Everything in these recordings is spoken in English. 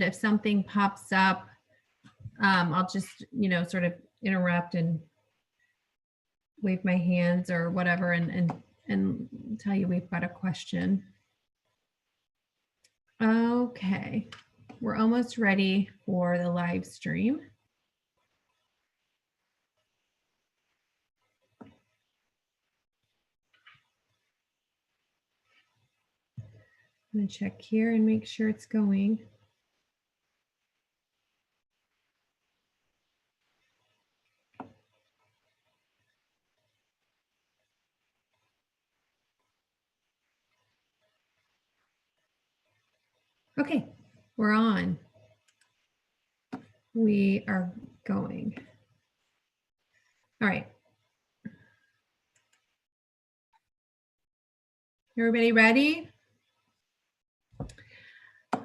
if something pops up, I'll just, sort of interrupt and wave my hands or whatever and tell you we've got a question. Okay, we're almost ready for the live stream. I'm gonna check here and make sure it's going. Okay, we're on. We are going. All right. Everybody ready?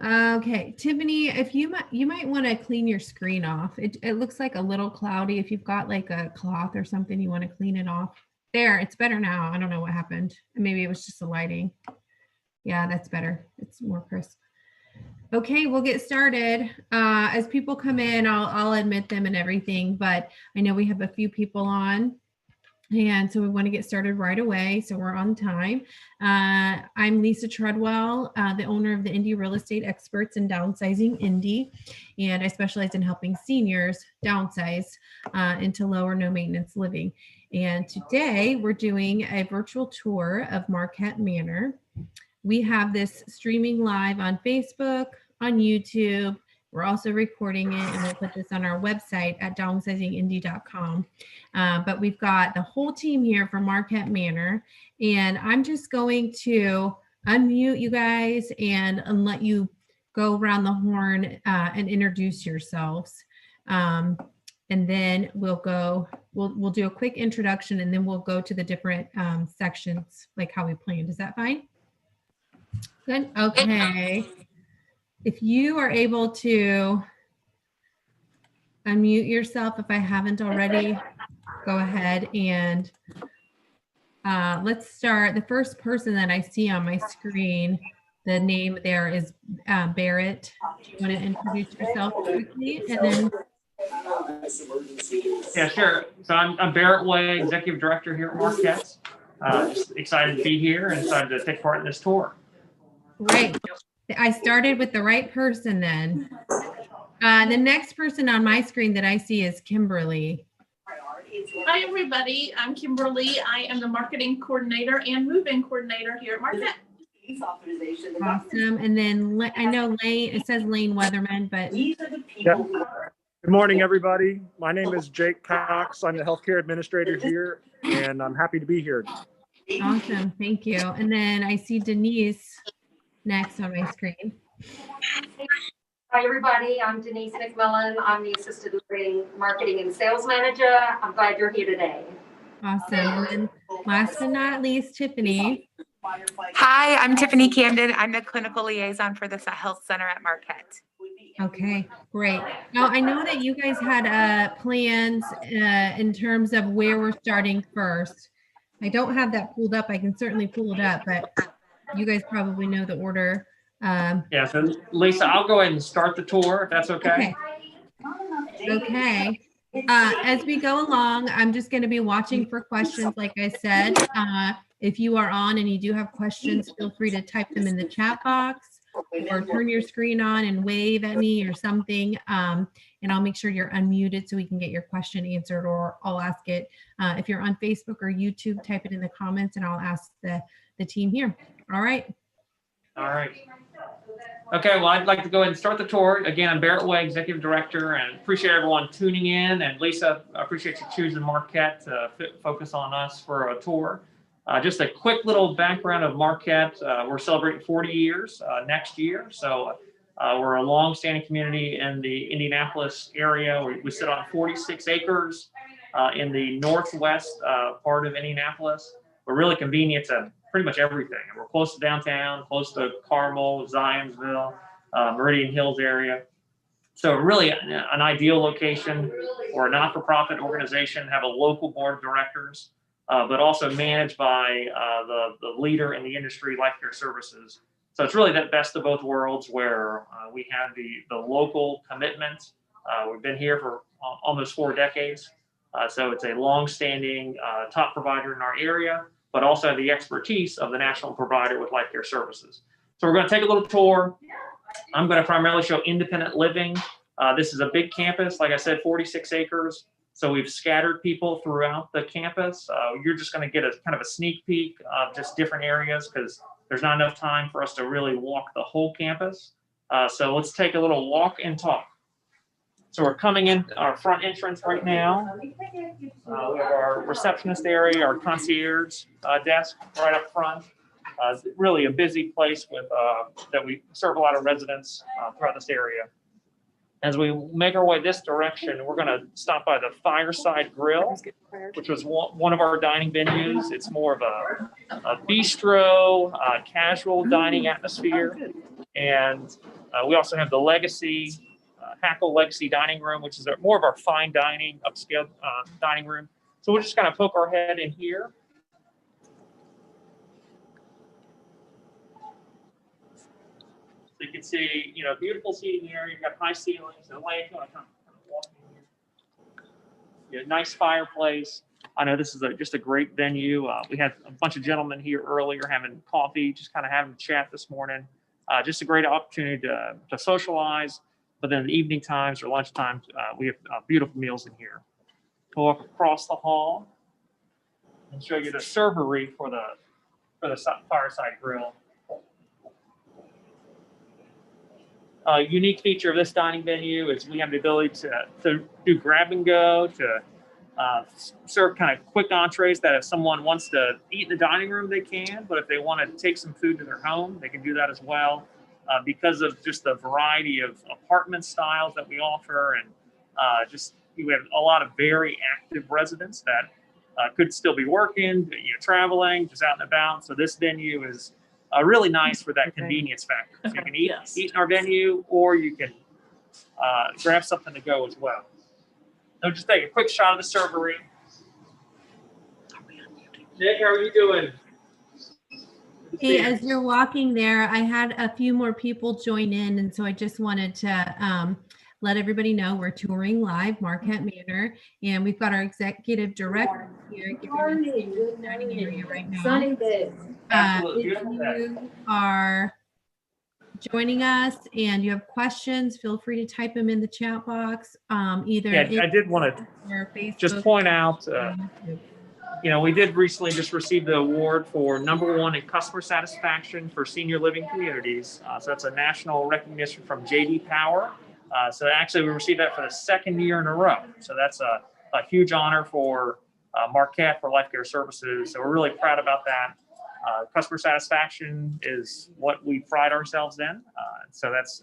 Okay, Tiffany, if you might want to clean your screen off. It looks like a little cloudy. If you've got like a cloth or something, you want to clean it off. There, it's better now. I don't know what happened. Maybe it was just the lighting. Yeah, that's better. It's more crisp. Okay, we'll get started. As people come in, I'll admit them and everything, but I know we have a few people on. And so we want to get started right away. So we're on time. I'm Lisa Treadwell, the owner of the Indy Real Estate Experts in Downsizing Indy. And I specialize in helping seniors downsize into low or no maintenance living. And today we're doing a virtual tour of Marquette Manor. We have this streaming live on Facebook, on YouTube. We're also recording it, and we'll put this on our website at downsizingindy.com. But we've got the whole team here for Marquette Manor, and I'm just going to unmute you guys and let you go around the horn and introduce yourselves. And then we'll do a quick introduction, and then we'll go to the different sections, like how we planned. Is that fine? Good. Okay. If you are able to unmute yourself, if I haven't already, go ahead and let's start. The first person that I see on my screen, the name there is Barrett. Do you want to introduce yourself quickly? And then. Yeah, sure. So I'm Barrett Way, Executive Director here at Marquette. Just excited to be here and excited to take part in this tour. Great. I started with the right person then. The next person on my screen that I see is Kimberly. Hi, everybody. I'm Kimberly. I am the marketing coordinator and move-in coordinator here at Marquette. Awesome. And then I know Lane, it says Lane Weatherman, but. Yep. Good morning, everybody. My name is Jake Cox. I'm the healthcare administrator here, and I'm happy to be here. Awesome. Thank you. And then I see Denise next on my screen. Hi, everybody. I'm Denise McMillan. I'm the Assistant Marketing and Sales Manager. I'm glad you're here today. Awesome. And then last but not least, Tiffany. Hi, I'm Tiffany Camden. I'm the clinical liaison for the Health Center at Marquette. Okay, great. Now, I know that you guys had plans in terms of where we're starting first. I don't have that pulled up. I can certainly pull it up, but you guys probably know the order. Yeah, so Lisa, I'll go ahead and start the tour if that's okay. Okay. As we go along, I'm just going to be watching for questions. Like I said, if you are on and you do have questions, feel free to type them in the chat box or turn your screen on and wave at me or something. And I'll make sure you're unmuted so we can get your question answered, or I'll ask it. If you're on Facebook or YouTube, type it in the comments and I'll ask the team here. All right. All right. Okay, well, I'd like to go ahead and start the tour. Again, I'm Barrett Way, Executive Director, and appreciate everyone tuning in. And Lisa, I appreciate you choosing Marquette to focus on us for a tour. Just a quick little background of Marquette. We're celebrating 40 years next year. So we're a long-standing community in the Indianapolis area. We sit on 46 acres in the northwest part of Indianapolis. We're really convenient to pretty much everything. We're close to downtown, close to Carmel, Zionsville, Meridian Hills area. So really an ideal location for a not-for-profit organization, have a local board of directors, but also managed by the leader in the industry, Life Care Services. So it's really that best of both worlds where we have the local commitment. We've been here for almost 4 decades. So it's a long-standing top provider in our area, but also the expertise of the national provider with Life Care Services. So we're going to take a little tour. I'm going to primarily show independent living. This is a big campus, like I said, 46 acres. So we've scattered people throughout the campus. You're just going to get a kind of a sneak peek of just different areas because there's not enough time for us to really walk the whole campus. So let's take a little walk and talk. So we're coming in our front entrance right now. We have our receptionist area, our concierge desk right up front. Really a busy place with that we serve a lot of residents throughout this area. As we make our way this direction, we're going to stop by the Fireside Grill, which was one of our dining venues. It's more of a bistro, casual dining atmosphere. And we also have the Hackle Legacy Dining Room, which is more of our fine dining, upscale dining room. So we'll just kind of poke our head in here. So you can see, beautiful seating area. You've got high ceilings and light. Kind of walk in here. Nice fireplace. I know this is just a great venue. We had a bunch of gentlemen here earlier having coffee, just kind of having a chat this morning. Just a great opportunity to socialize. But then in the evening times or lunch times, we have beautiful meals in here. We'll walk across the hall and show you the servery for the Fireside Grill. A unique feature of this dining venue is we have the ability to do grab and go, to serve kind of quick entrees that if someone wants to eat in the dining room, they can. But if they want to take some food to their home, they can do that as well. Because of just the variety of apartment styles that we offer, and we have a lot of very active residents that could still be working, traveling, just out and about. So this venue is really nice for that convenience factor. So you can eat in our venue, or you can grab something to go as well. So just take a quick shot of the servery. Nick, how are you doing? Hey, as you're walking there, I had a few more people join in, and so I just wanted to let everybody know we're touring live Marquette Manor, and we've got our executive director here giving us the dining area right now. Sunny day. If you are joining us and you have questions, feel free to type them in the chat box. I did want to just point out. We did recently just receive the award for #1 in customer satisfaction for senior living communities. So that's a national recognition from J.D. Power. So actually we received that for the 2nd year in a row. So that's a huge honor for Marquette for Life Care Services. So we're really proud about that. Customer satisfaction is what we pride ourselves in. So that's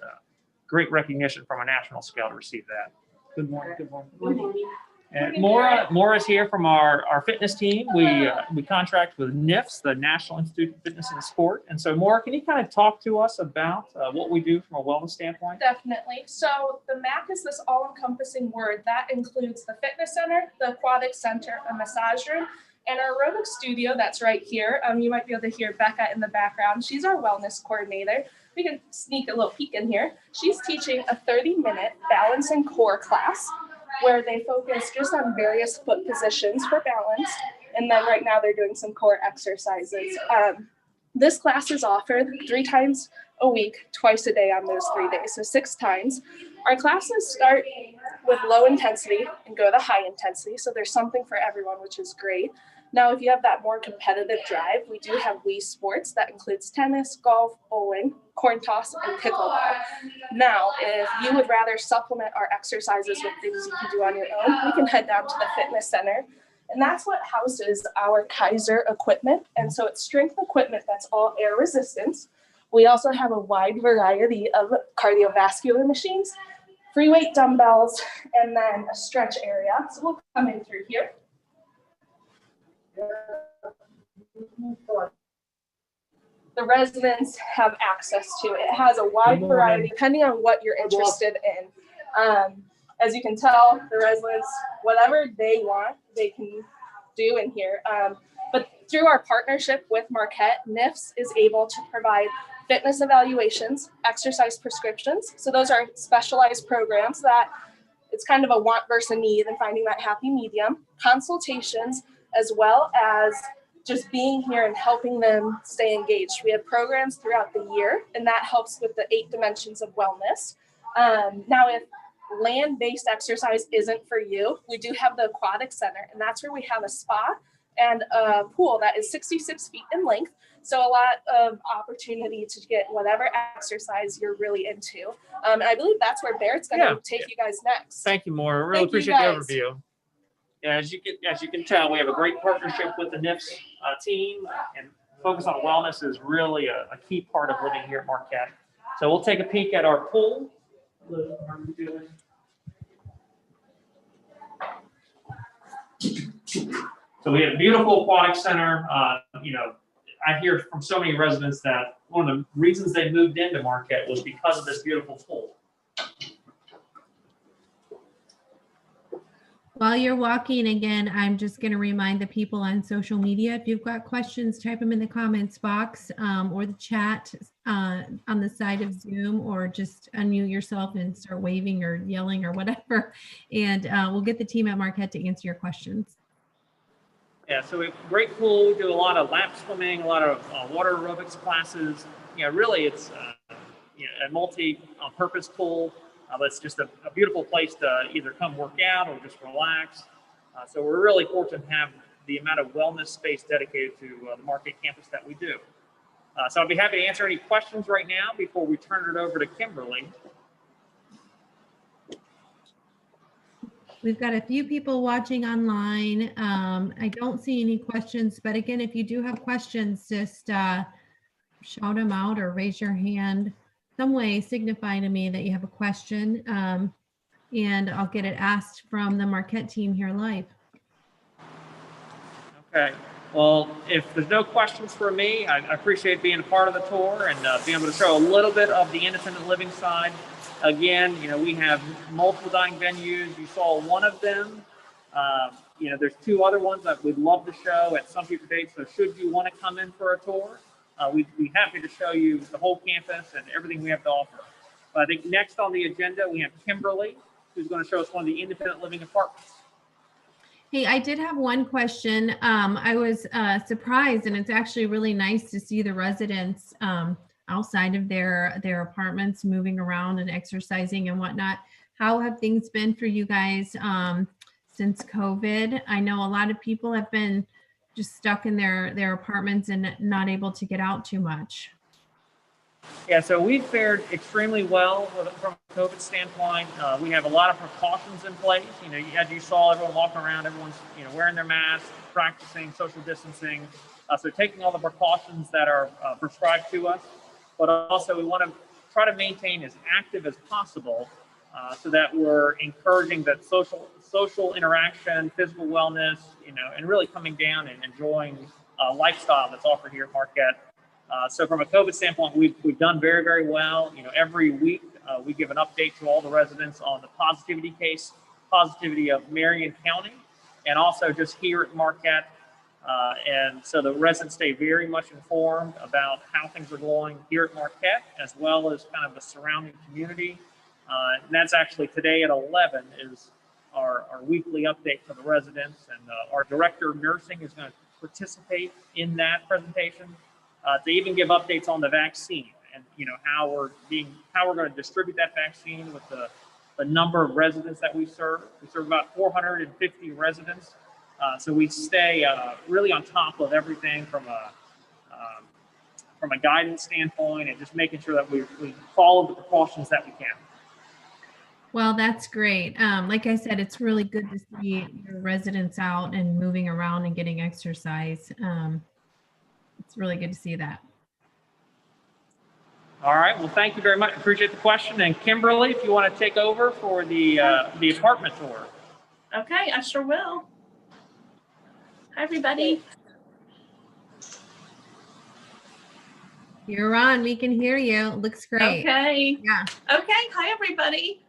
great recognition from a national scale to receive that. Good morning. Good morning. Good morning. And Maura is here from our fitness team. We contract with NIFS, the National Institute of Fitness and Sport. And so, Maura, can you kind of talk to us about what we do from a wellness standpoint? Definitely. So the MAC is this all-encompassing word that includes the fitness center, the aquatic center, a massage room, and our aerobic studio that's right here. You might be able to hear Becca in the background. She's our wellness coordinator. We can sneak a little peek in here. She's teaching a 30-minute balance and core class, where they focus just on various foot positions for balance. And then right now they're doing some core exercises. This class is offered 3 times a week, twice a day on those 3 days, so 6 times. Our classes start with low intensity and go to high intensity, so there's something for everyone, which is great. Now, if you have that more competitive drive, we do have Wii Sports that includes tennis, golf, bowling, corn toss, and pickleball. Now, if you would rather supplement our exercises with things you can do on your own, we can head down to the fitness center. And that's what houses our Kaiser equipment. And so it's strength equipment that's all air resistance. We also have a wide variety of cardiovascular machines, free weight dumbbells, and then a stretch area. So we'll come in through here. The residents have access to it. It has a wide variety depending on what you're interested in. As you can tell, the residents, whatever they want, they can do in here. But through our partnership with Marquette, NIFS is able to provide fitness evaluations, exercise prescriptions. So those are specialized programs that it's kind of a want versus a need and finding that happy medium. Consultations, as well as just being here and helping them stay engaged. We have programs throughout the year, and that helps with the 8 dimensions of wellness. Now, if land-based exercise isn't for you, we do have the aquatic center, and that's where we have a spa and a pool that is 66 feet in length. So a lot of opportunity to get whatever exercise you're really into. And I believe that's where Barrett's going to take you guys next. Thank you, Maura. Really appreciate the overview. Yeah, as you can tell, we have a great partnership with the NIFS team, and focus on wellness is really a key part of living here at Marquette. So we'll take a peek at our pool. So we have a beautiful aquatic center. I hear from so many residents that one of the reasons they moved into Marquette was because of this beautiful pool. While you're walking again, I'm just going to remind the people on social media, if you've got questions, type them in the comments box or the chat on the side of Zoom, or just unmute yourself and start waving or yelling or whatever. And we'll get the team at Marquette to answer your questions. Yeah, so we have a great pool. We do a lot of lap swimming, a lot of water aerobics classes. Really it's a multi-purpose pool. But it's just a beautiful place to either come work out or just relax. So we're really fortunate to have the amount of wellness space dedicated to the Marquette campus that we do. So I'll be happy to answer any questions right now before we turn it over to Kimberly. We've got a few people watching online. I don't see any questions, but again, if you do have questions, just shout them out or raise your hand. Some way signify to me that you have a question, and I'll get it asked from the Marquette team here live. Okay. Well, if there's no questions for me, I appreciate being a part of the tour and being able to show a little bit of the independent living side. Again, we have multiple dining venues. You saw one of them. There's 2 other ones that we'd love to show at some future date. So should you want to come in for a tour, we'd be happy to show you the whole campus and everything we have to offer. But I think next on the agenda, we have Kimberly, who's going to show us one of the independent living apartments. Hey, I did have one question. I was surprised, and it's actually really nice to see the residents outside of their apartments moving around and exercising and whatnot. How have things been for you guys since COVID? I know a lot of people have been just stuck in their apartments and not able to get out too much. Yeah, so we fared extremely well from a COVID standpoint. We have a lot of precautions in place. As you saw, everyone walking around, everyone's wearing their masks, practicing social distancing. So taking all the precautions that are prescribed to us, but also we want to try to maintain as active as possible so that we're encouraging that social interaction, physical wellness, and really coming down and enjoying lifestyle that's offered here at Marquette. So from a COVID standpoint, we've done very, very well. Every week we give an update to all the residents on the positivity of Marion County, and also just here at Marquette. And so the residents stay very much informed about how things are going here at Marquette, as well as kind of the surrounding community. And that's actually today at 11 is our weekly update for the residents, and our director of nursing is going to participate in that presentation to even give updates on the vaccine and how we're going to distribute that vaccine with the number of residents that we serve. We serve about 450 residents, so we stay really on top of everything from a guidance standpoint and just making sure that we follow the precautions that we can. Well, that's great. Like I said, it's really good to see your residents out and moving around and getting exercise. It's really good to see that. All right. Well, thank you very much. Appreciate the question. And Kimberly, if you want to take over for the apartment tour. Okay, I sure will. Hi, everybody. You're on. We can hear you. Looks great. Okay. Yeah. Okay. Hi, everybody.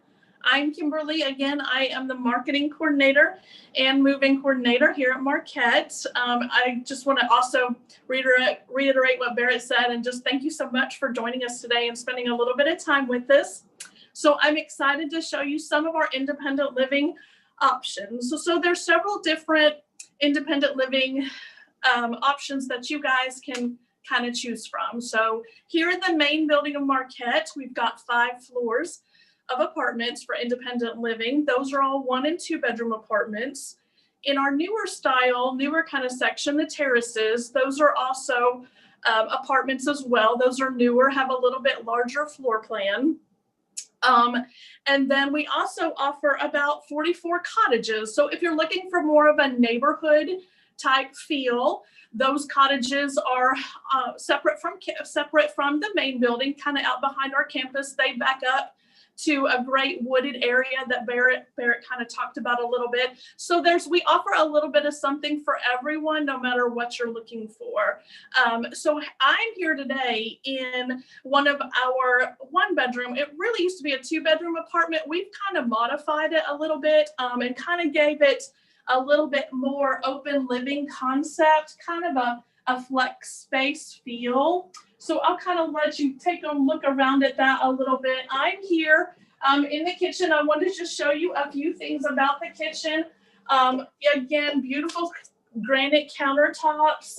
I'm Kimberly. Again, I am the marketing coordinator and moving coordinator here at Marquette. I just want to also reiterate what Barrett said and just thank you so much for joining us today and spending a little bit of time with us. So I'm excited to show you some of our independent living options. So there's several different independent living options that you guys can kind of choose from. So here in the main building of Marquette, we've got 5 floors of apartments for independent living. Those are all 1 and 2 bedroom apartments. In our newer style, newer kind of section, the terraces, those are also apartments as well. Those are newer, have a little bit larger floor plan. And then we also offer about 44 cottages. So if you're looking for more of a neighborhood type feel, those cottages are separate from the main building, kind of out behind our campus. They back up to a great wooded area that Barrett kind of talked about a little bit. So we offer a little bit of something for everyone, no matter what you're looking for. So I'm here today in one of our 1 bedroom. It really used to be a 2 bedroom apartment. We've kind of modified it a little bit and kind of gave it a little bit more open living concept, kind of a flex space feel. So I'll kind of let you take a look around at that a little bit. I'm here in the kitchen. I wanted to just show you a few things about the kitchen. Again, beautiful granite countertops,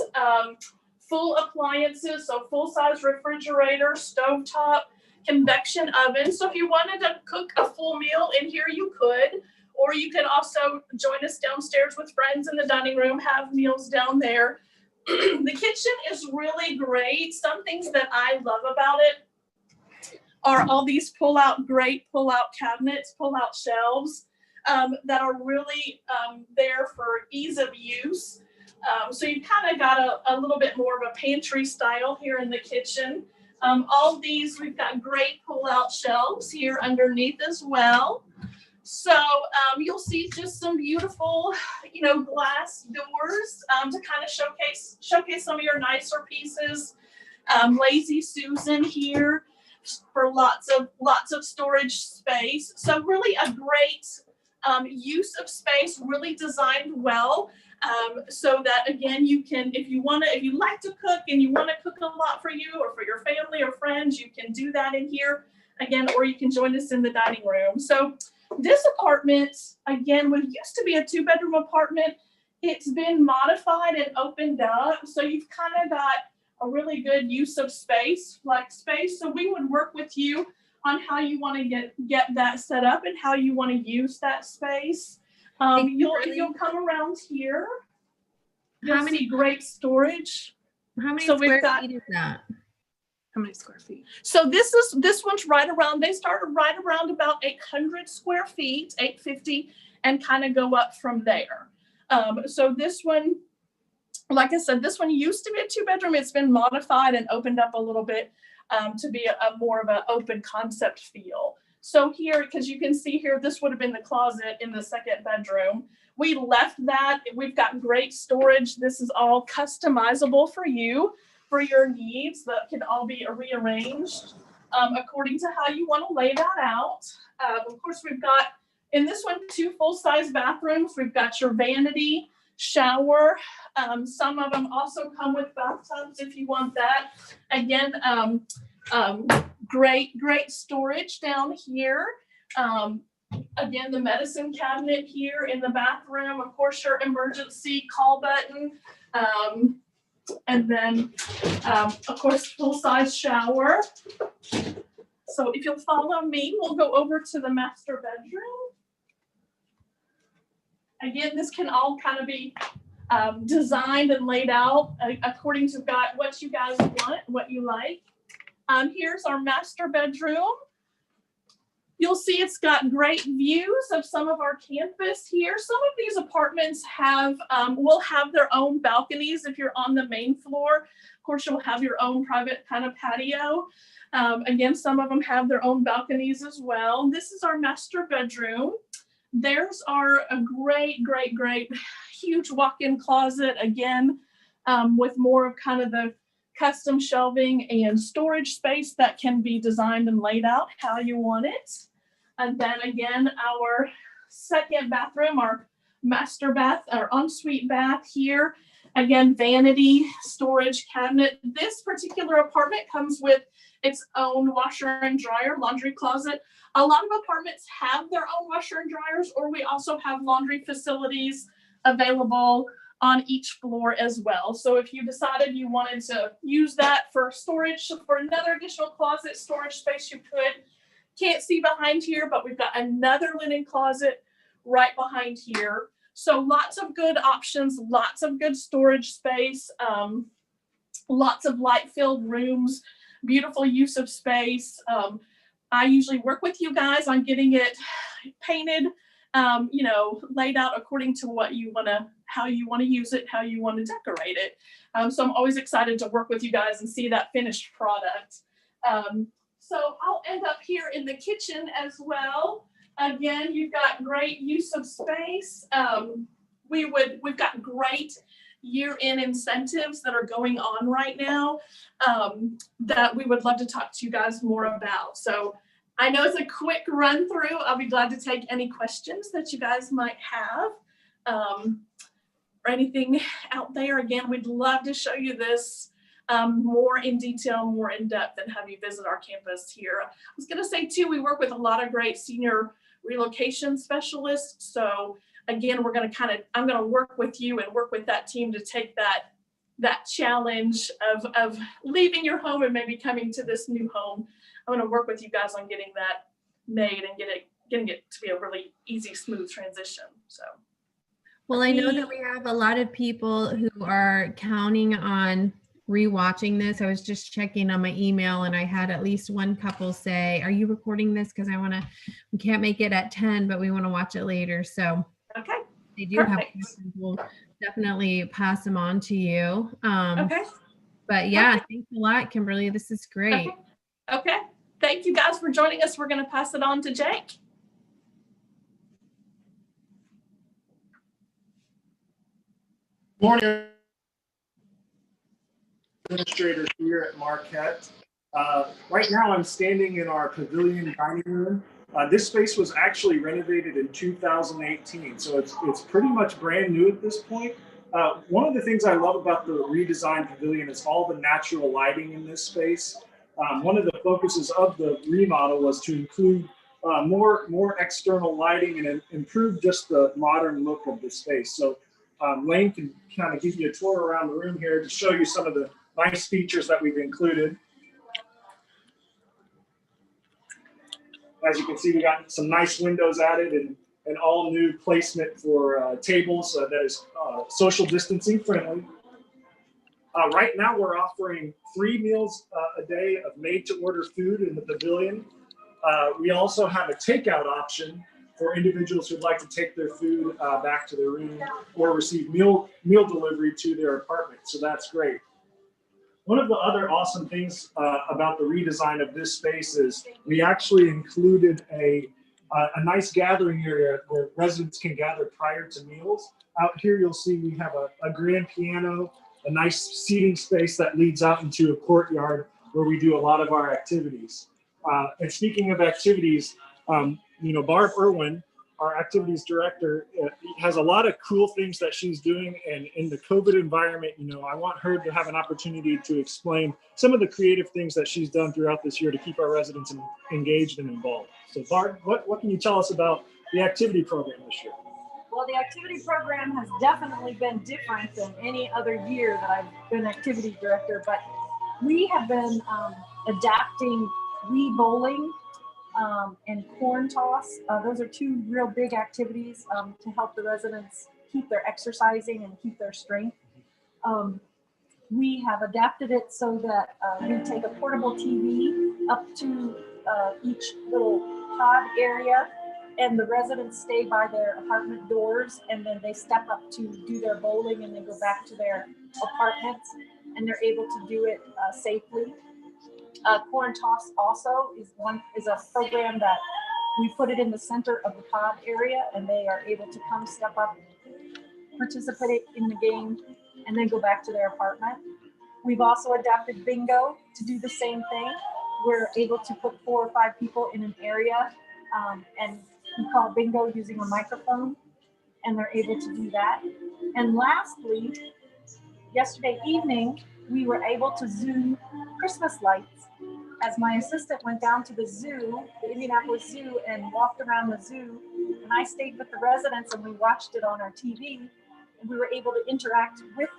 full appliances, so full-size refrigerator, stovetop, convection oven. So if you wanted to cook a full meal in here, you could. Or you can also join us downstairs with friends in the dining room, have meals down there. The kitchen is really great. Some things that I love about it are all these great pull-out cabinets, pull-out shelves that are really there for ease of use. So you kind of got a little bit more of a pantry style here in the kitchen. All these, we've got great pull-out shelves here underneath as well. So you'll see just some beautiful, glass doors to kind of showcase some of your nicer pieces. Lazy Susan here for lots of storage space. So really a great use of space, really designed well. So that again, you can, if you like to cook and you want to cook a lot for you or for your family or friends, you can do that in here again, or you can join us in the dining room. So this apartment, again, what used to be a 2 bedroom apartment, it's been modified and opened up. So you've kind of got a really good use of space, flex space. So we would work with you on how you want to get that set up and how you want to use that space. You'll come around here. You'll see great storage. How many So square feet is that? How many square feet? So this one's right around, they started right around about 800 square feet, 850, and kind of go up from there. So this one, like I said, this one used to be a 2 bedroom. It's been modified and opened up a little bit to be a more of an open concept feel. So here, because you can see here, this would have been the closet in the 2nd bedroom. We left that. We've got great storage. This is all customizable for you, for your needs, that can all be rearranged according to how you want to lay that out. Of course, we've got in this one 2 full-size bathrooms. We've got your vanity, shower. Some of them also come with bathtubs if you want that. Again, great storage down here. Again, the medicine cabinet here in the bathroom. Of course, your emergency call button. And then, of course, full-size shower. So if you'll follow me, we'll go over to the master bedroom. Again, this can all kind of be designed and laid out according to what you guys want, what you like. Here's our master bedroom. You'll see it's got great views of some of our campus here. Some of these apartments will have their own balconies if you're on the main floor. Of course, you'll have your own private kind of patio. Again, some of them have their own balconies as well. This is our master bedroom. There's a great huge walk-in closet, again, with more of kind of the custom shelving and storage space that can be designed and laid out how you want it. And then again, our second bathroom, our master bath, our ensuite bath here. Again, vanity, storage cabinet. This particular apartment comes with its own washer and dryer, laundry closet. A lot of apartments have their own washer and dryers, or we also have laundry facilities available on each floor as well. So if you decided you wanted to use that for storage, for another additional closet storage space, you could. Can't see behind here, but we've got another linen closet right behind here. So lots of good options, lots of good storage space, lots of light-filled rooms, beautiful use of space. I usually work with you guys on getting it painted, laid out according to what you want to, how you want to use it, how you want to decorate it. So I'm always excited to work with you guys and see that finished product. So I'll end up here in the kitchen as well. Again, you've got great use of space. We've got great year-end incentives that are going on right now that we would love to talk to you guys more about. So I know it's a quick run through. I'll be glad to take any questions that you guys might have or anything out there. Again, we'd love to show you this more in detail, more in depth, and have you visit our campus here. I was going to say too, we work with a lot of great senior relocation specialists. So again, I'm going to work with you and work with that team to take that challenge of leaving your home and maybe coming to this new home. I'm going to work with you guys on getting that made and getting it to be a really easy, smooth transition. So. Well, I know that we have a lot of people who are counting on rewatching this. I was just checking on my email and I had at least one couple say, are you recording this? Because we can't make it at 10, but we want to watch it later. So okay, they do have questions. We'll definitely pass them on to you. Okay. But yeah, thanks a lot, Kimberly. This is great. Okay. Thank you guys for joining us. We're going to pass it on to Jake. Morning, administrator here at Marquette. Right now I'm standing in our pavilion dining room. This space was actually renovated in 2018, so it's pretty much brand new at this point. One of the things I love about the redesigned pavilion is all the natural lighting in this space. One of the focuses of the remodel was to include more external lighting and improve just the modern look of the space. So Lane can kind of give you a tour around the room here to show you some of the nice features that we've included. As you can see, we got some nice windows added and an all new placement for tables that is social distancing friendly. Right now we're offering 3 meals a day of made to order food in the pavilion. We also have a takeout option for individuals who'd like to take their food back to their room or receive meal delivery to their apartment. So that's great. One of the other awesome things about the redesign of this space is we actually included a nice gathering area where residents can gather prior to meals. Out here, you'll see we have a grand piano, a nice seating space that leads out into a courtyard where we do a lot of our activities. And speaking of activities, Barb Irwin, our activities director, has a lot of cool things that she's doing. And in the COVID environment, I want her to have an opportunity to explain some of the creative things that she's done throughout this year to keep our residents engaged and involved. So Barb, what can you tell us about the activity program this year? Well, the activity program has definitely been different than any other year that I've been activity director, but we have been adapting Wii bowling and corn toss. Those are 2 real big activities to help the residents keep their exercising and keep their strength. We have adapted it so that we take a portable TV up to each little pod area, and the residents stay by their apartment doors, and then they step up to do their bowling and then go back to their apartments, and they're able to do it safely. Corn Toss also is a program that we put it in the center of the pod area, and they are able to come step up, participate in the game, and then go back to their apartment. We've also adapted bingo to do the same thing. We're able to put 4 or 5 people in an area and you call bingo using a microphone, and they're able to do that. And lastly, yesterday evening, we were able to Zoom Christmas lights. As my assistant went down to the zoo, the Indianapolis Zoo, and walked around the zoo, and I stayed with the residents and we watched it on our TV, and we were able to interact with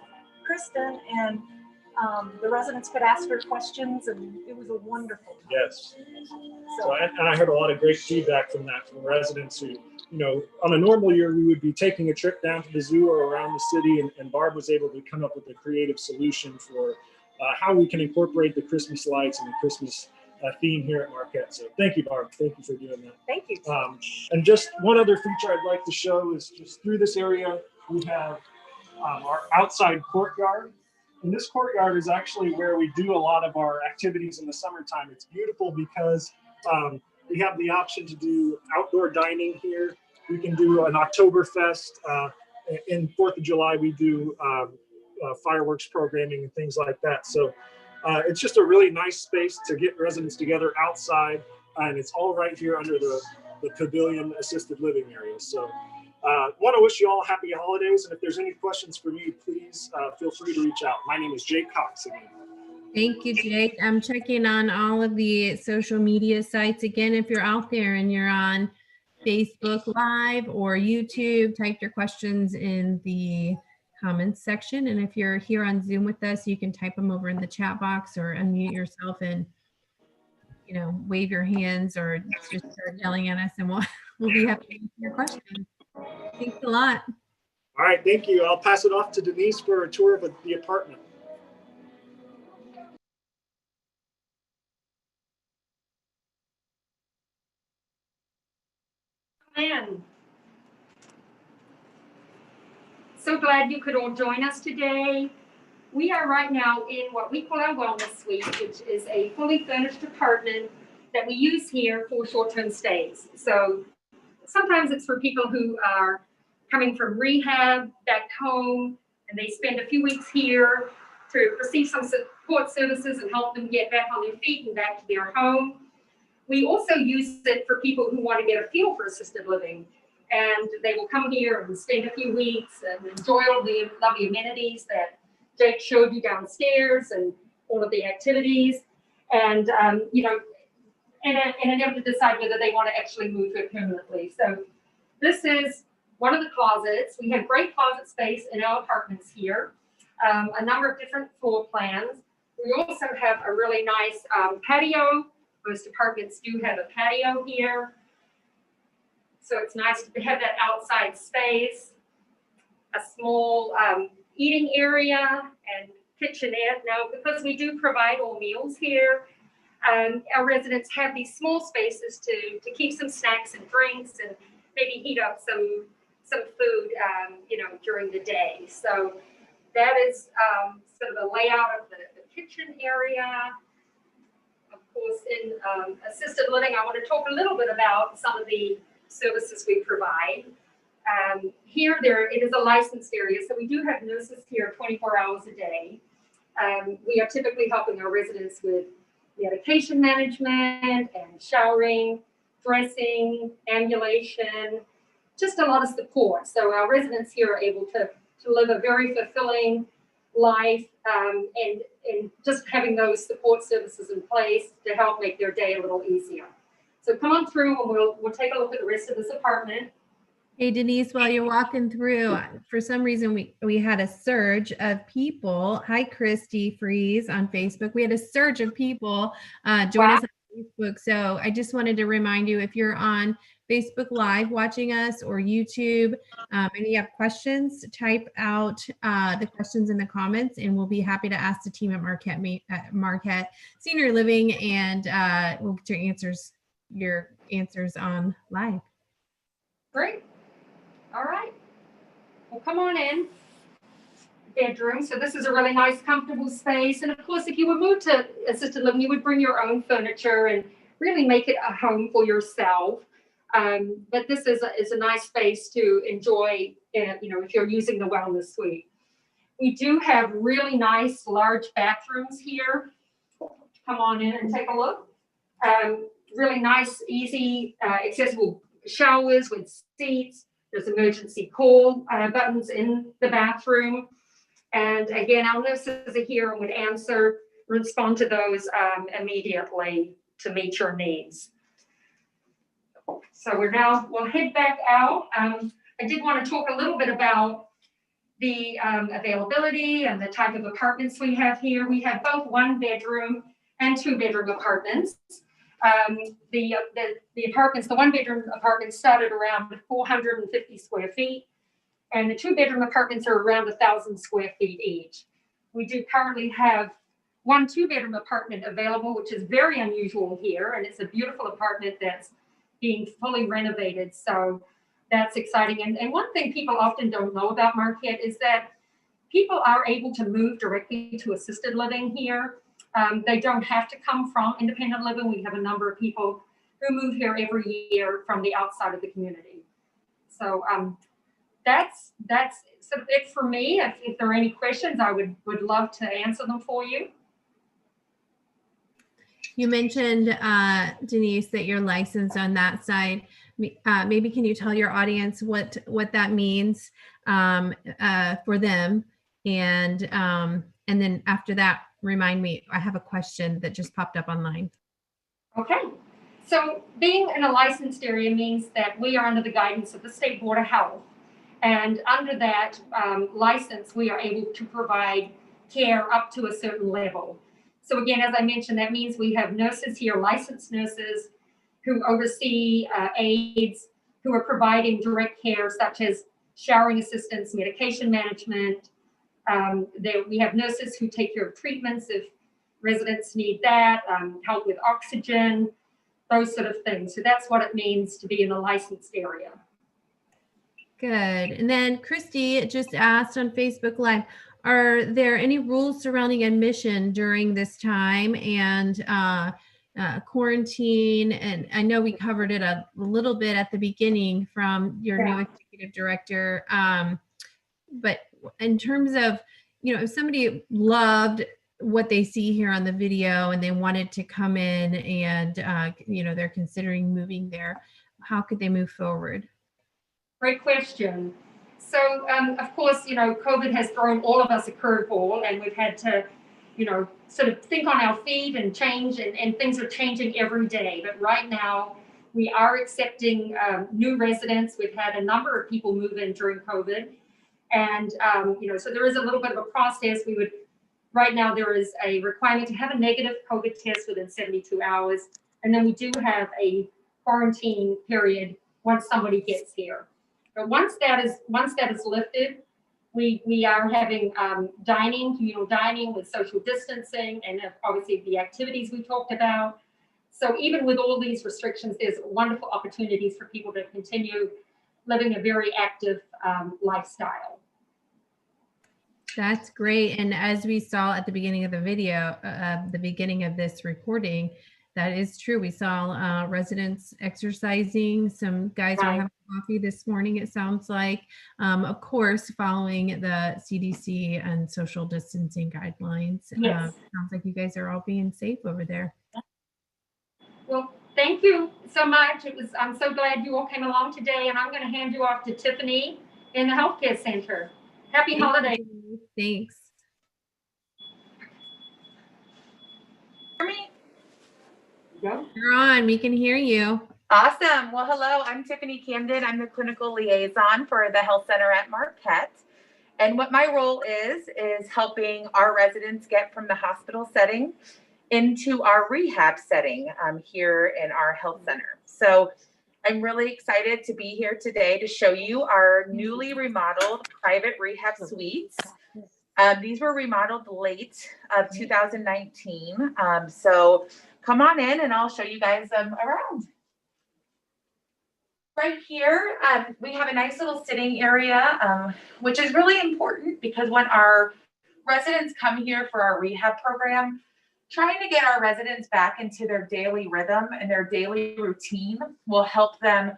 Kristen, and the residents could ask her questions, and it was a wonderful time. Yes. So, and I heard a lot of great feedback from that, from residents who, on a normal year, we would be taking a trip down to the zoo or around the city, and Barb was able to come up with a creative solution for how we can incorporate the Christmas lights and the Christmas theme here at Marquette. So thank you, Barb. Thank you for doing that. Thank you. And just one other feature I'd like to show is just through this area, we have our outside courtyard. And this courtyard is actually where we do a lot of our activities in the summertime. It's beautiful because we have the option to do outdoor dining here. We can do an Oktoberfest. In 4th of July, we do fireworks programming and things like that. So it's just a really nice space to get residents together outside. And it's all right here under the pavilion assisted living area. So want to wish you all happy holidays. And if there's any questions for me, please feel free to reach out. My name is Jake Cox again. Thank you, Jake. I'm checking on all of the social media sites. Again, if you're out there and you're on Facebook Live or YouTube, type your questions in the comments section. And if you're here on Zoom with us, you can type them over in the chat box or unmute yourself and, wave your hands or just start yelling at us, and we'll be happy to answer your questions. Thanks a lot. All right, thank you. I'll pass it off to Denise for a tour of the apartment. Man. So glad you could all join us today. We are right now in what we call our wellness suite, which is a fully furnished apartment that we use here for short-term stays. So sometimes it's for people who are coming from rehab back home, and they spend a few weeks here to receive some support services and help them get back on their feet and back to their home. We also use it for people who want to get a feel for assisted living, and they will come here and spend a few weeks and enjoy all the lovely amenities that Jake showed you downstairs and all of the activities, and and attempt to decide whether they want to actually move to it permanently. So this is one of the closets. We have great closet space in our apartments here, a number of different floor plans. We also have a really nice patio. Most apartments do have a patio here. So it's nice to have that outside space, a small eating area and kitchenette. Now, because we do provide all meals here, our residents have these small spaces to keep some snacks and drinks and maybe heat up some food, during the day. So that is sort of a layout of the kitchen area. Of course, in assisted living, I want to talk a little bit about some of the services we provide. Here, it is a licensed area, so we do have nurses here 24 hours a day. We are typically helping our residents with medication management and showering, dressing, ambulation, just a lot of support. So our residents here are able to live a very fulfilling life, and just having those support services in place to help make their day a little easier. So come on through and we'll take a look at the rest of this apartment. Hey, Denise, while you're walking through, for some reason, we had a surge of people. Hi, Christy Freeze on Facebook. We had a surge of people join us on Facebook. So I just wanted to remind you, if you're on Facebook Live watching us or YouTube, and you have questions, type out the questions in the comments, and we'll be happy to ask the team at Marquette Senior Living, and we'll get your answers on live. Great. All right. Well, come on in. Bedroom. So this is a really nice, comfortable space. And of course, if you would move to assisted living, you would bring your own furniture and really make it a home for yourself. But this is a nice space to enjoy, if you're using the wellness suite. We do have really nice, large bathrooms here. Come on in and take a look. really nice, easy, accessible showers with seats. There's emergency call buttons in the bathroom. And again, our nurses are here and would respond to those immediately to meet your needs. So we'll head back out. I did want to talk a little bit about the availability and the type of apartments we have here. We have both 1-bedroom and 2-bedroom apartments. The apartments, the 1-bedroom apartments started around 450 square feet, and the 2-bedroom apartments are around 1,000 square feet each. We do currently have 1 2-bedroom apartment available, which is very unusual here, and it's a beautiful apartment that's being fully renovated. So that's exciting. And one thing people often don't know about Marquette is that people are able to move directly to assisted living here. They don't have to come from independent living. We have a number of people who move here every year from the outside of the community. So that's sort of it for me. If there are any questions, I would love to answer them for you. You mentioned, Denise, that you're licensed on that side. Maybe can you tell your audience what that means for them? And then after that, remind me, I have a question that just popped up online. Okay. So being in a licensed area means that we are under the guidance of the State Board of Health. And under that license, we are able to provide care up to a certain level. So again, as I mentioned, that means we have nurses here, licensed nurses who oversee aides, who are providing direct care such as showering assistance, medication management. We have nurses who take care of treatments if residents need that, help with oxygen, those sort of things. So that's what it means to be in a licensed area. Good. And then Christy just asked on Facebook Live, are there any rules surrounding admission during this time and quarantine? And I know we covered it a little bit at the beginning from your new executive director. But in terms of, if somebody loved what they see here on the video and they wanted to come in and, they're considering moving there, how could they move forward? Great question. So, of course, COVID has thrown all of us a curveball, and we've had to, sort of think on our feet and change, and things are changing every day. But right now, we are accepting new residents. We've had a number of people move in during COVID. And, so there is a little bit of a process. Right now, there is a requirement to have a negative COVID test within 72 hours. And then we do have a quarantine period once somebody gets here. But once that is lifted, we are having dining, communal dining with social distancing, and obviously the activities we talked about. So even with all these restrictions, there's wonderful opportunities for people to continue living a very active lifestyle. That's great. And as we saw at the beginning of the video, the beginning of this recording, that is true. We saw residents exercising. Some guys were having coffee this morning, it sounds like. Of course, following the CDC and social distancing guidelines. Yes. Sounds like you guys are all being safe over there. Well, thank you so much. I'm so glad you all came along today, and I'm going to hand you off to Tiffany in the healthcare center. Happy holidays. Thanks. You're on. We can hear you. Awesome. Well, hello, I'm Tiffany Camden. I'm the clinical liaison for the health center at Marquette. And what my role is helping our residents get from the hospital setting into our rehab setting here in our health center. So I'm really excited to be here today to show you our newly remodeled private rehab suites. These were remodeled late of 2019. So come on in and I'll show you guys around. Right here, we have a nice little sitting area, which is really important because when our residents come here for our rehab program, trying to get our residents back into their daily rhythm and their daily routine will help them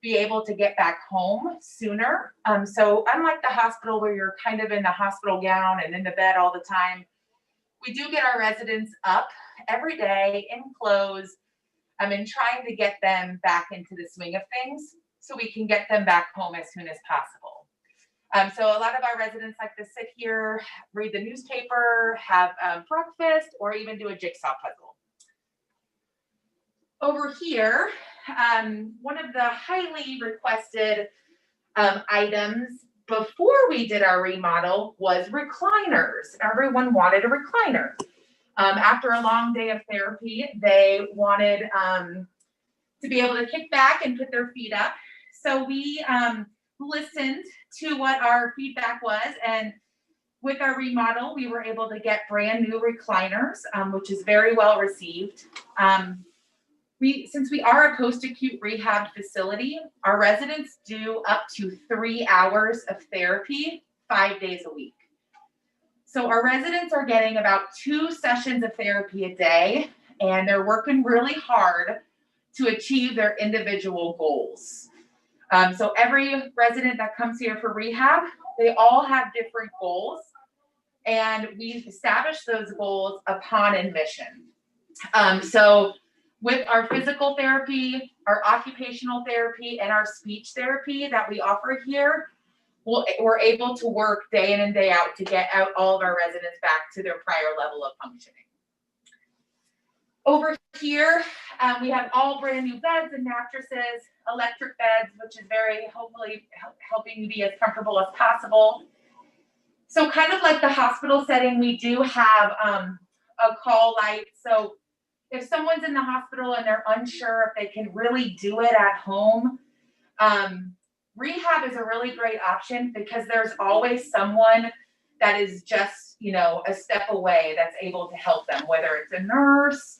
be able to get back home sooner. So unlike the hospital where you're kind of in the hospital gown and in the bed all the time, we do get our residents up every day in clothes, and trying to get them back into the swing of things so we can get them back home as soon as possible. So a lot of our residents like to sit here, read the newspaper, have breakfast, or even do a jigsaw puzzle. Over here, one of the highly requested items before we did our remodel was recliners. Everyone wanted a recliner. After a long day of therapy, they wanted to be able to kick back and put their feet up. So we listened to what our feedback was, and with our remodel, we were able to get brand new recliners, which is very well received. Since we are a post-acute rehab facility, our residents do up to 3 hours of therapy 5 days a week. So our residents are getting about 2 sessions of therapy a day, and they're working really hard to achieve their individual goals. So every resident that comes here for rehab, they all have different goals, and we establish those goals upon admission. So with our physical therapy, our occupational therapy, and our speech therapy that we offer here, we're able to work day in and day out to get out all of our residents back to their prior level of functioning. Over here, we have all brand new beds and mattresses, electric beds, which is very hopefully helping you be as comfortable as possible. So kind of like the hospital setting, we do have a call light. So if someone's in the hospital and they're unsure if they can really do it at home, rehab is a really great option because there's always someone that is just, a step away that's able to help them, whether it's a nurse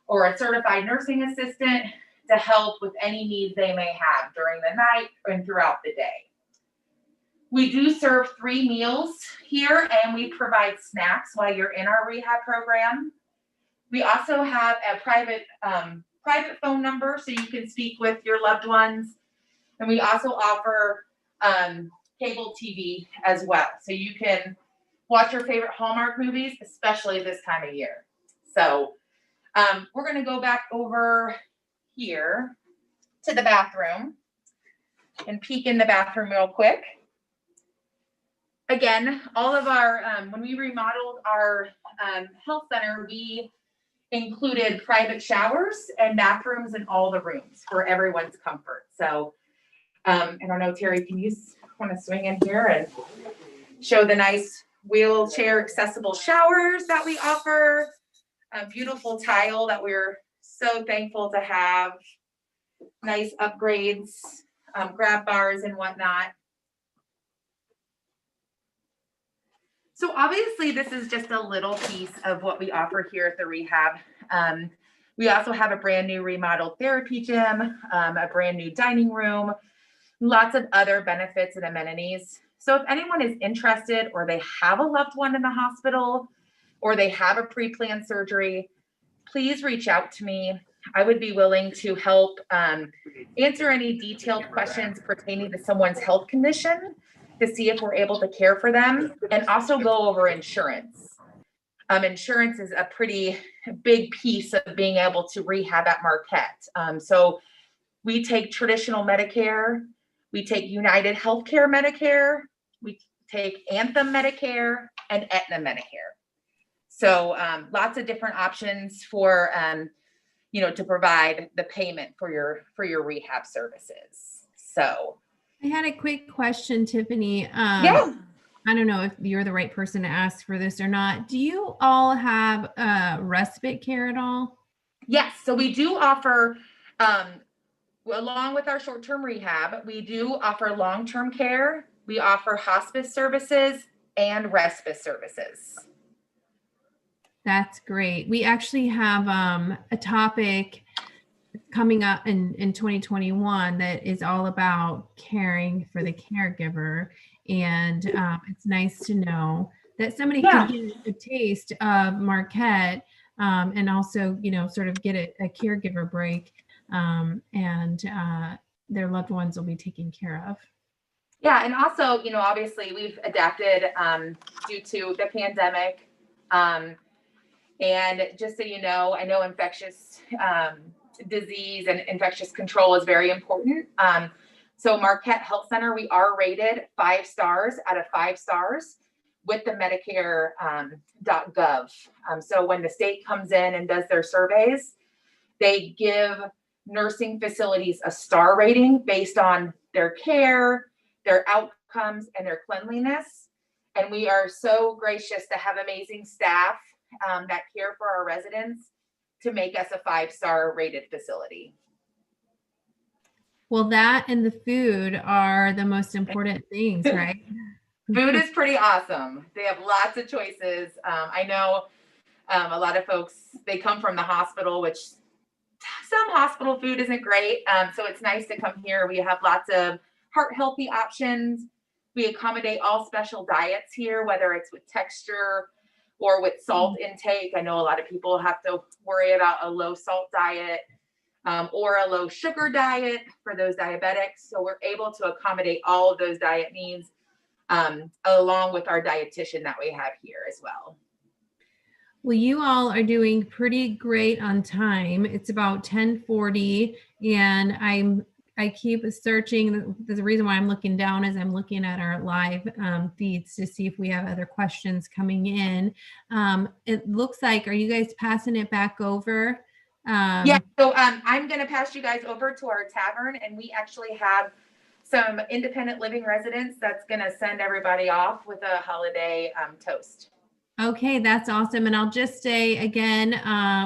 or a certified nursing assistant to help with any needs they may have during the night and throughout the day. We do serve 3 meals here, and we provide snacks while you're in our rehab program. We also have a private phone number so you can speak with your loved ones. And we also offer cable TV as well. So you can watch your favorite Hallmark movies, especially this time of year. So we're going to go back over here to the bathroom and peek in the bathroom real quick. Again, all of our, when we remodeled our health center, we included private showers and bathrooms in all the rooms for everyone's comfort. So I don't know, Terry, can you want to swing in here and show the nice wheelchair accessible showers that we offer? A beautiful tile that we're so thankful to have. Nice upgrades, grab bars and whatnot. So obviously this is just a little piece of what we offer here at the rehab. We also have a brand new remodeled therapy gym, a brand new dining room, lots of other benefits and amenities. So if anyone is interested or they have a loved one in the hospital or they have a pre-planned surgery, please reach out to me. I would be willing to help answer any detailed questions pertaining to someone's health condition to see if we're able to care for them, and also go over insurance. Insurance is a pretty big piece of being able to rehab at Marquette. So we take traditional Medicare, we take United Healthcare Medicare, we take Anthem Medicare, and Aetna Medicare. So lots of different options for to provide the payment for your rehab services. So I had a quick question, Tiffany. Yeah. I don't know if you're the right person to ask for this or not. Do you all have respite care at all? Yes. So we do offer, along with our short-term rehab, we do offer long-term care. We offer hospice services and respite services. That's great. We actually have a topic coming up in 2021 that is all about caring for the caregiver. And it's nice to know that somebody can get a taste of Marquette and also, sort of get a caregiver break and their loved ones will be taken care of. Yeah. And also, obviously we've adapted due to the pandemic. And just so you know, I know infectious disease and infectious control is very important. So Marquette Health Center, we are rated 5 stars out of 5 stars with the Medicare.gov. So when the state comes in and does their surveys, they give nursing facilities a star rating based on their care, their outcomes, and their cleanliness. And we are so gracious to have amazing staff that care for our residents to make us a 5-star rated facility. Well, that and the food are the most important things, right? Food is pretty awesome. They have lots of choices. I know a lot of folks, they come from the hospital, which some hospital food isn't great. So it's nice to come here. We have lots of heart healthy options. We accommodate all special diets here, whether it's with texture or with salt intake. I know a lot of people have to worry about a low salt diet or a low sugar diet for those diabetics. So we're able to accommodate all of those diet needs along with our dietitian that we have here as well. Well, you all are doing pretty great on time. It's about 10:40, and I keep searching. The reason why I'm looking down is I'm looking at our live feeds to see if we have other questions coming in. It looks like, are you guys passing it back over? Yeah, so I'm going to pass you guys over to our tavern, and we actually have some independent living residents that's going to send everybody off with a holiday toast. Okay, that's awesome. And I'll just say again,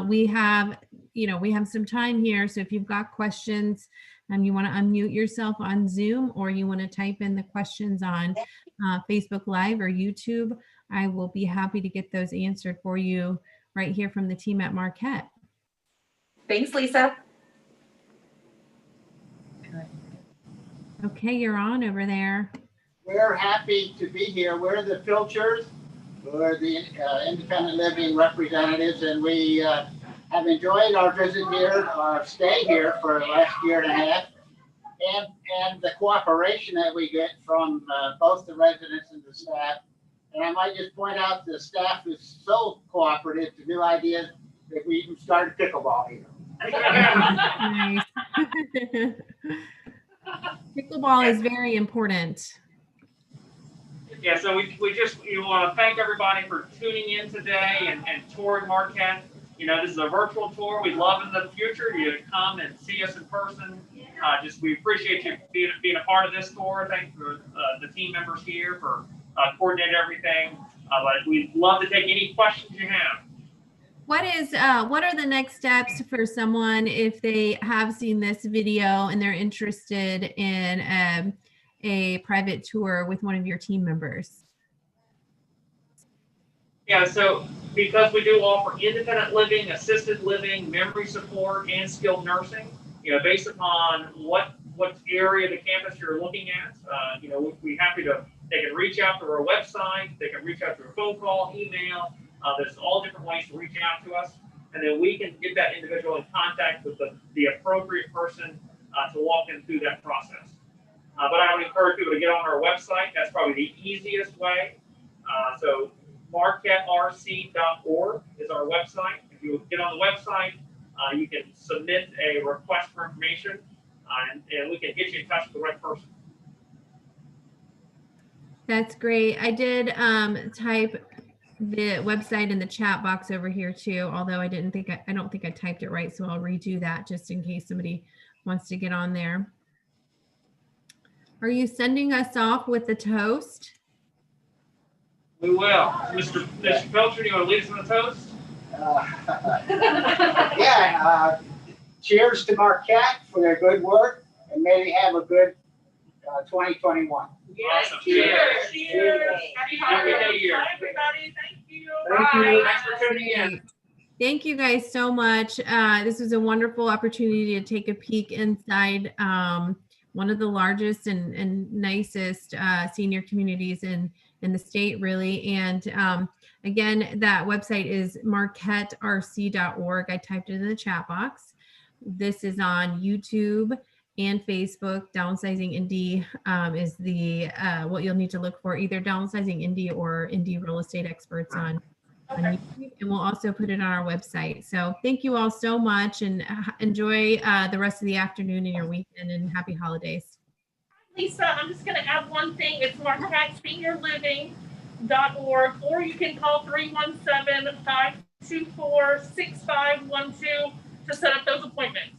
we have some time here. So if you've got questions and you want to unmute yourself on Zoom, or you want to type in the questions on Facebook Live or YouTube, I will be happy to get those answered for you right here from the team at Marquette. Thanks, Lisa. Okay, you're on over there. We're happy to be here. We're the Filchers. We're the independent living representatives, and we have enjoyed our visit here, our stay here for the last year and a half, and the cooperation that we get from both the residents and the staff. And I might just point out the staff is so cooperative to new ideas that we even started pickleball here. Nice. Pickleball is very important. Yeah, so we want to thank everybody for tuning in today and touring Marquette. You know, this is a virtual tour. We'd love in the future you to come and see us in person. We appreciate you being a part of this tour. Thank you for the team members here for coordinating everything. But we'd love to take any questions you have. What are the next steps for someone if they have seen this video and they're interested in a private tour with one of your team members? Yeah, so because we do offer independent living, assisted living, memory support, and skilled nursing, based upon what area of the campus you're looking at, we're happy to, they can reach out to our website, they can reach out through a phone call, email, there's all different ways to reach out to us, and then we can get that individual in contact with the appropriate person to walk them through that process. But I would encourage people to get on our website. That's probably the easiest way. So marquetterc.org is our website. If you get on the website, you can submit a request for information, and we can get you in touch with the right person. That's great. I did type the website in the chat box over here too, although I don't think I typed it right, so I'll redo that just in case somebody wants to get on there. Are you sending us off with the toast? We will. Mr. Felcher, do you want to lead us in the toast? Yeah. Cheers to Marquette for their good work, and may they have a good 2021. Awesome. Cheers. Cheers. Happy New Year. Bye, everybody. Thank you. Thank you. Thanks for tuning in. Thank you guys so much. This was a wonderful opportunity to take a peek inside one of the largest and nicest senior communities in the state, really. And again, that website is marquetterc.org. I typed it in the chat box. This is on YouTube and Facebook. Downsizing Indy is the what you'll need to look for, either Downsizing Indy or Indy Real Estate Experts on on YouTube, and we'll also put it on our website. So thank you all so much, and enjoy the rest of the afternoon and your weekend, and happy holidays. Lisa, I'm just gonna add one thing. It's Marquette Senior Living.org, or you can call 317-524-6512 to set up those appointments.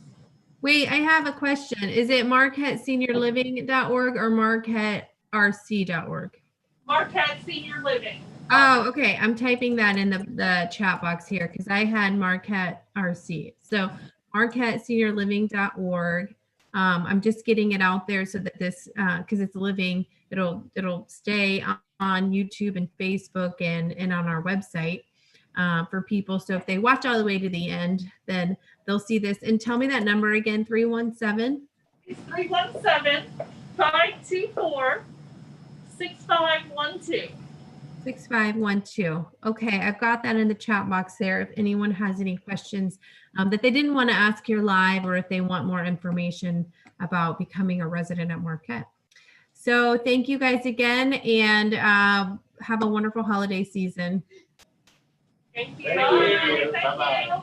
Wait, I have a question. Is it marquetteseniorliving.org or marquetterc.org? Marquette Senior Living. Oh, okay. I'm typing that in the chat box here because I had Marquette RC. So marquetteseniorliving.org. I'm just getting it out there so that this, because it's living, it'll stay on YouTube and Facebook and on our website for people. So if they watch all the way to the end, then they'll see this. And tell me that number again, 317. It's 317-524-6512. 6512. Okay, I've got that in the chat box there. If anyone has any questions that they didn't want to ask here live, or if they want more information about becoming a resident at Marquette. So thank you guys again, and have a wonderful holiday season. Thank you. Thank you. Thank you.